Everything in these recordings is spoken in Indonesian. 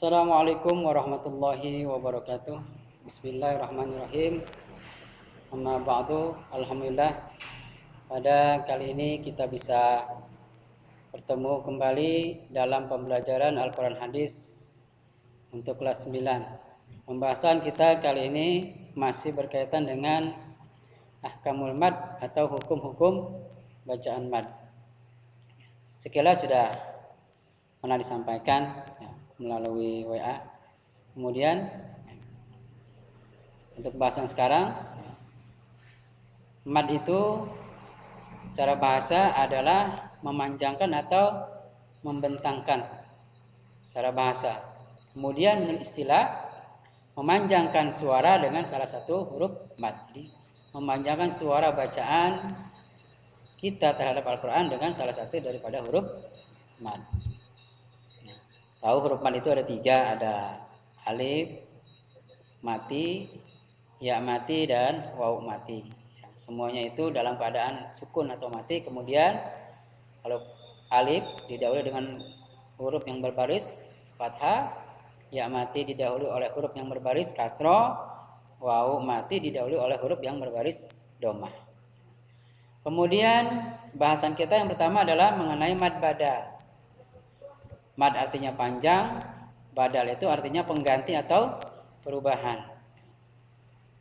Assalamualaikum warahmatullahi wabarakatuh. Bismillahirrahmanirrahim. Amma ba'du. Alhamdulillah, pada kali ini kita bisa bertemu kembali dalam pembelajaran Al-Quran Hadis untuk kelas 9. Pembahasan kita kali ini masih berkaitan dengan ahkamul mad atau hukum-hukum bacaan mad. Sekilas sudah pernah disampaikan melalui WA. Kemudian untuk bahasan sekarang, mad itu cara bahasa adalah memanjangkan atau membentangkan secara bahasa. Kemudian menurut istilah, memanjangkan suara dengan salah satu huruf mad. Jadi, memanjangkan suara bacaan kita terhadap Al-Quran dengan salah satu daripada huruf mad. Tahu huruf mad itu ada 3, ada alif, mati, ya mati, dan waw mati. Semuanya itu dalam keadaan sukun atau mati. Kemudian kalau alif didahului dengan huruf yang berbaris fathah, ya mati didahului oleh huruf yang berbaris kasroh, waw mati didahului oleh huruf yang berbaris dhammah. Kemudian bahasan kita yang pertama adalah mengenai mad badal. Mad artinya panjang, badal itu artinya pengganti atau perubahan.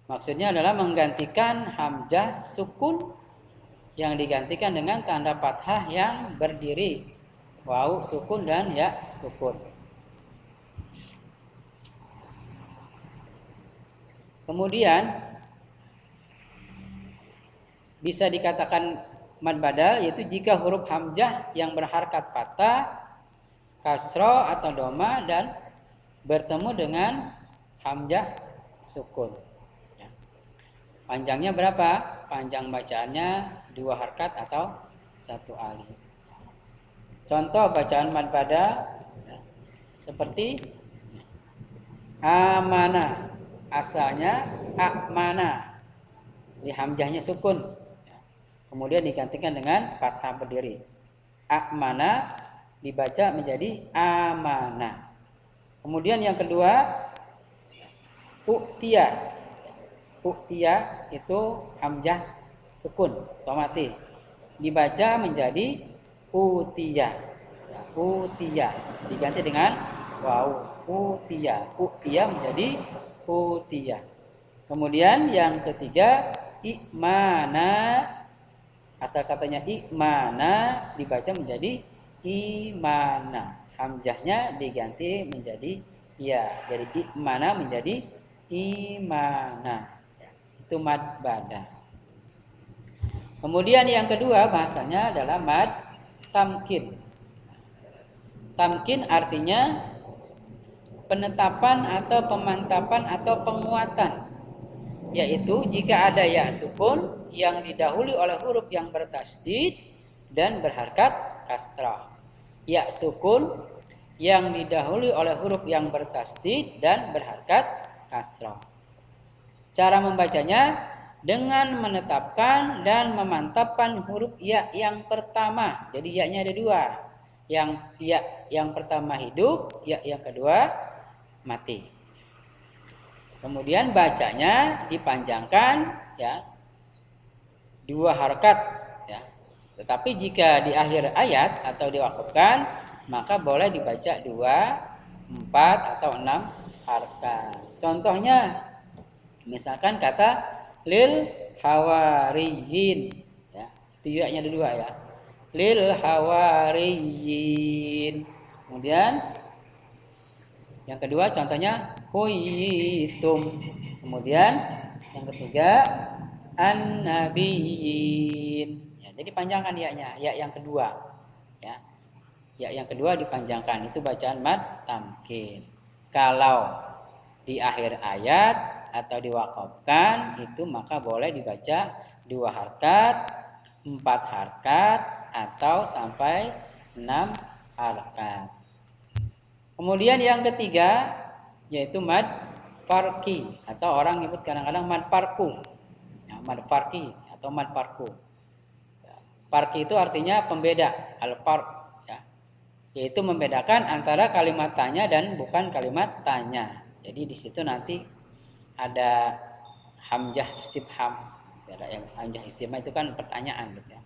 Maksudnya adalah menggantikan hamzah sukun yang digantikan dengan tanda fathah yang berdiri, waw sukun dan ya sukun. Kemudian bisa dikatakan mad badal yaitu jika huruf hamzah yang berharkat fathah, kasroh atau doma dan bertemu dengan hamzah sukun. Panjangnya berapa? Panjang bacaannya 2 harkat atau 1 alif. Contoh bacaan mad badal seperti amana, asalnya amana, di hamzahnya sukun, kemudian digantikan dengan fathah berdiri. Amana dibaca menjadi amanah. Kemudian yang kedua, u'tiya. U'tiya itu hamzah sukun otomatis, dibaca menjadi utiya. Utiya diganti dengan waw, utiya. Utiya menjadi utiya. Kemudian yang ketiga, i'mana. Asal katanya i'mana dibaca menjadi imana, hamzahnya diganti menjadi ya, jadi imana menjadi imana. Itu mad badal. Kemudian yang kedua bahasanya adalah mad tamkin. Tamkin artinya penetapan atau pemantapan atau penguatan, yaitu jika ada ya sukun yang didahului oleh huruf yang bertasydid dan berharkat kasrah. Ya sukun yang didahului oleh huruf yang bertasydid dan berharkat kasrah. Cara membacanya dengan menetapkan dan memantapkan huruf ya yang pertama. Jadi ya-nya ada 2. Yang ya yang pertama hidup, ya yang kedua mati. Kemudian bacanya dipanjangkan ya 2 harkat ya. Tetapi jika di akhir ayat atau diwakafkan, maka boleh dibaca 2, 4 atau 6 harkat. Contohnya misalkan kata lil hawariyin ya, itu ada 2 ya. Lil hawariyin. Kemudian yang kedua contohnya huyitum. Kemudian yang ketiga an-nabiyyin. Ya, jadi panjangkan ya-nya, ya yang kedua. Ya. Ya yang kedua dipanjangkan, itu bacaan mad tamkin. Kalau di akhir ayat atau diwakafkan itu maka boleh dibaca 2 harkat, 4 harkat atau sampai 6 harkat. Kemudian yang ketiga yaitu mad farqi atau orang nyebut kadang-kadang mad farqu. Ya, mad farqi atau mad farqu. Farqi itu artinya pembeda, al-farq ya. yaitu membedakan antara kalimat tanya dan bukan kalimat tanya. Jadi di situ nanti ada hamzah istifham. Ada yang hamzah istifham itu kan pertanyaan gitu ya.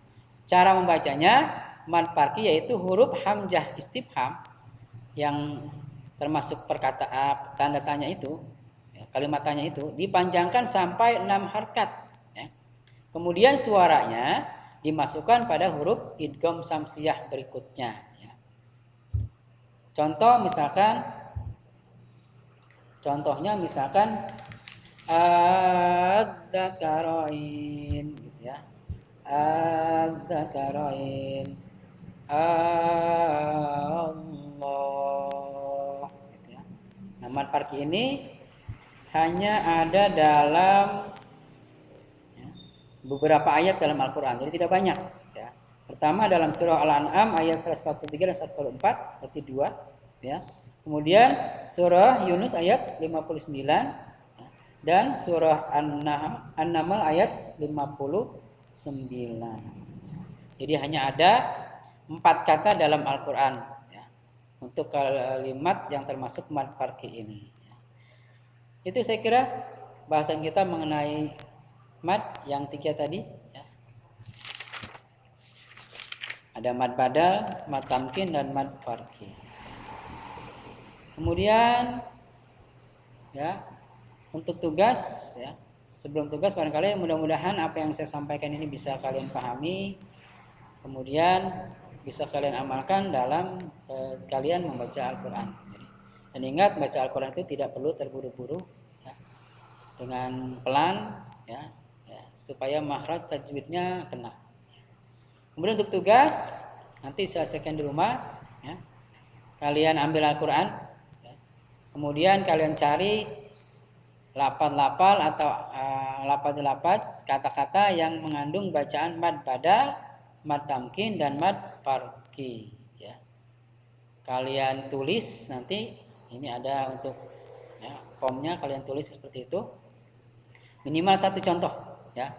Cara membacanya mad farqi yaitu huruf hamzah istifham yang termasuk perkataan tanda tanya itu, ya, kalimat tanya itu dipanjangkan sampai 6 harkat. Ya. Kemudian suaranya dimasukkan pada huruf idgham samsiyah berikutnya. Ya. Contohnya misalkan ad-dzakarain gitu ya. Az-zakarain Allah gitu ya. Nah, mad farqi ini hanya ada dalam ya, beberapa ayat dalam Al-Qur'an. Jadi tidak banyak ya. Pertama dalam surah Al-An'am ayat 143 dan 144, berarti 2 ya. Kemudian surah Yunus ayat 59 dan surah An-Naml ayat 59. Jadi hanya ada 4 kata dalam Al-Quran ya, untuk kalimat yang termasuk mad farqi ini. Itu saya kira bahasan kita mengenai mad yang 3 tadi. Ya. Ada mad badal, mad tamkin, dan mad farqi. Kemudian ya, untuk tugas ya. Sebelum tugas barangkali mudah-mudahan apa yang saya sampaikan ini bisa kalian pahami, kemudian bisa kalian amalkan dalam kalian membaca Al-Quran. Dan ingat, baca Al-Quran itu tidak perlu terburu-buru, ya, dengan pelan, ya, supaya makhraj tajwidnya kena. Kemudian untuk tugas nanti selesaikan di rumah, ya. Kalian ambil Al-Quran, ya. Kemudian kalian cari lafaz-lafaz atau lafaz-lafaz kata-kata yang mengandung bacaan mad badal, mad tamkin, dan mad farqi ya. Kalian tulis nanti, ini ada untuk ya, formnya kalian tulis seperti itu. Minimal 1 contoh ya.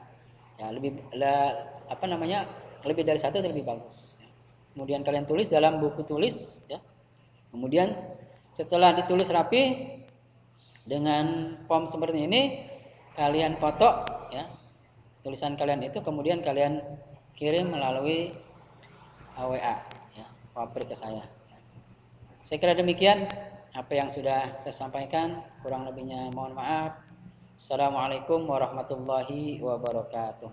Ya lebih lebih dari 1 lebih bagus. Ya. Kemudian kalian tulis dalam buku tulis ya. Kemudian setelah ditulis rapi dengan form seperti ini, kalian foto ya tulisan kalian itu, kemudian kalian kirim melalui WA ya, wapri ke saya. Saya kira demikian apa yang sudah saya sampaikan, kurang lebihnya mohon maaf. Assalamualaikum warahmatullahi wabarakatuh.